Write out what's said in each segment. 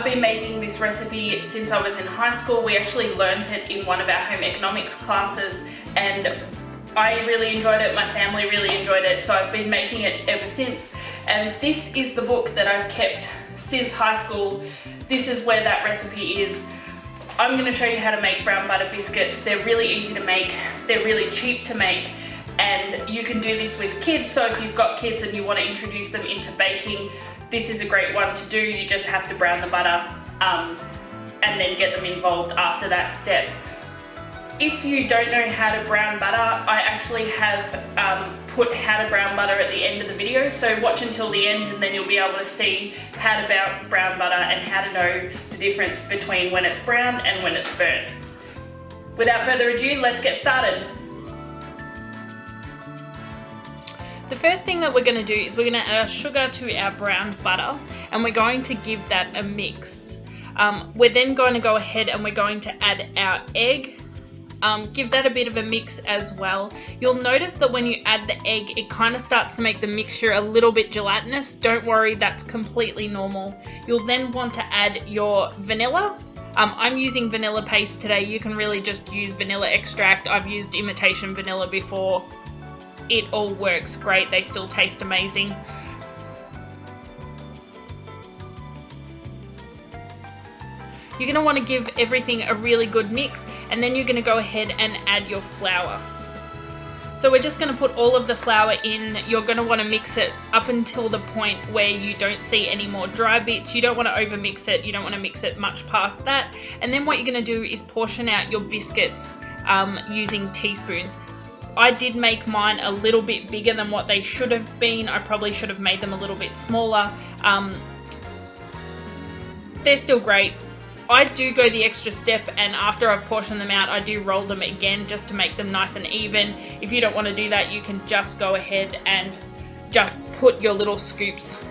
been making this recipe since I was in high school. We actually learned it in one of our home economics classes, and I really enjoyed it, my family really enjoyed it, so I've been making it ever since. And this is the book that I've kept since high school. This is where that recipe is. I'm going to show you how to make brown butter biscuits. They're really easy to make, they're really cheap to make, and you can do this with kids. So if you've got kids and you want to introduce them into baking, this is a great one to do. You just have to brown the butter and then get them involved after that step. If you don't know how to brown butter, I actually have put how to brown butter at the end of the video, so watch until the end and then you'll be able to see how to brown butter and how to know the difference between when it's browned and when it's burnt. Without further ado, let's get started. The first thing that we're going to do is we're going to add our sugar to our browned butter, and we're going to give that a mix. We're then going to go ahead and we're going to add our egg. Give that a bit of a mix as well. You'll notice that when you add the egg, it kind of starts to make the mixture a little bit gelatinous. Don't worry, that's completely normal. You'll then want to add your vanilla. I'm using vanilla paste today. You can really just use vanilla extract. I've used imitation vanilla before. It all works great. They still taste amazing. You're going to want to give everything a really good mix, and then you're going to go ahead and add your flour. So we're just going to put all of the flour in. You're going to want to mix it up until the point where you don't see any more dry bits. You don't want to over mix it. You don't want to mix it much past that. And then what you're going to do is portion out your biscuits using teaspoons. I did make mine a little bit bigger than what they should have been. I probably should have made them a little bit smaller. They're still great. I do go the extra step, and after I've portioned them out, I do roll them again just to make them nice and even. If you don't want to do that, you can just go ahead and just put your little scoops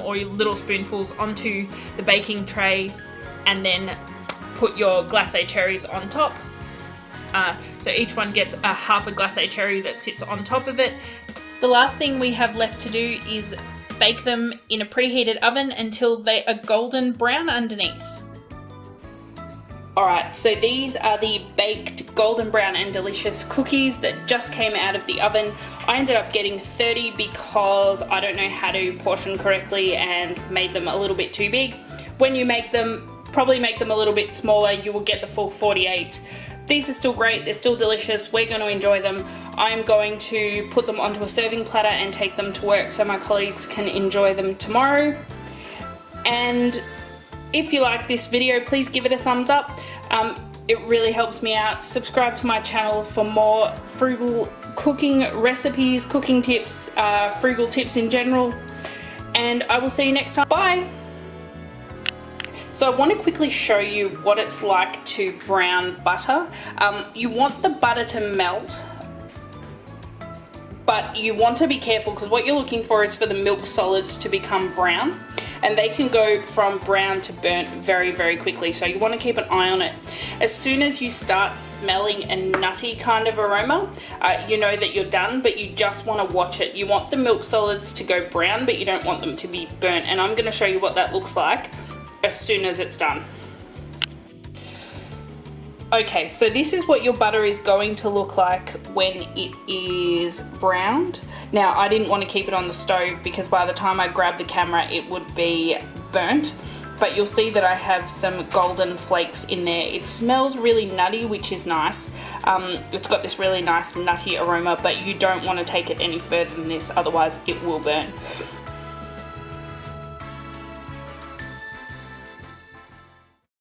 or your little spoonfuls onto the baking tray, and then put your glacé cherries on top. So each one gets a half a glacé cherry that sits on top of it. The last thing we have left to do is bake them in a preheated oven until they are golden brown underneath. Alright, so these are the baked golden brown and delicious cookies that just came out of the oven. I ended up getting 30 because I don't know how to portion correctly and made them a little bit too big. When you make them, probably make them a little bit smaller, you will get the full 48. These are still great, they're still delicious, we're going to enjoy them. I'm going to put them onto a serving platter and take them to work so my colleagues can enjoy them tomorrow. And if you like this video, please give it a thumbs up. It really helps me out. Subscribe to my channel for more frugal cooking recipes, cooking tips, frugal tips in general. And I will see you next time. Bye! So I want to quickly show you what it's like to brown butter. You want the butter to melt, but you want to be careful because what you're looking for is for the milk solids to become brown, and they can go from brown to burnt very, very quickly, so you want to keep an eye on it. As soon as you start smelling a nutty kind of aroma, you know that you're done, but you just want to watch it. You want the milk solids to go brown, but you don't want them to be burnt, and I'm going to show you what that looks like as soon as it's done. Okay, so this is what your butter is going to look like when it is browned. Now, I didn't want to keep it on the stove because by the time I grab the camera, it would be burnt. But you'll see that I have some golden flakes in there. It smells really nutty, which is nice. It's got this really nice nutty aroma, but you don't want to take it any further than this, otherwise it will burn.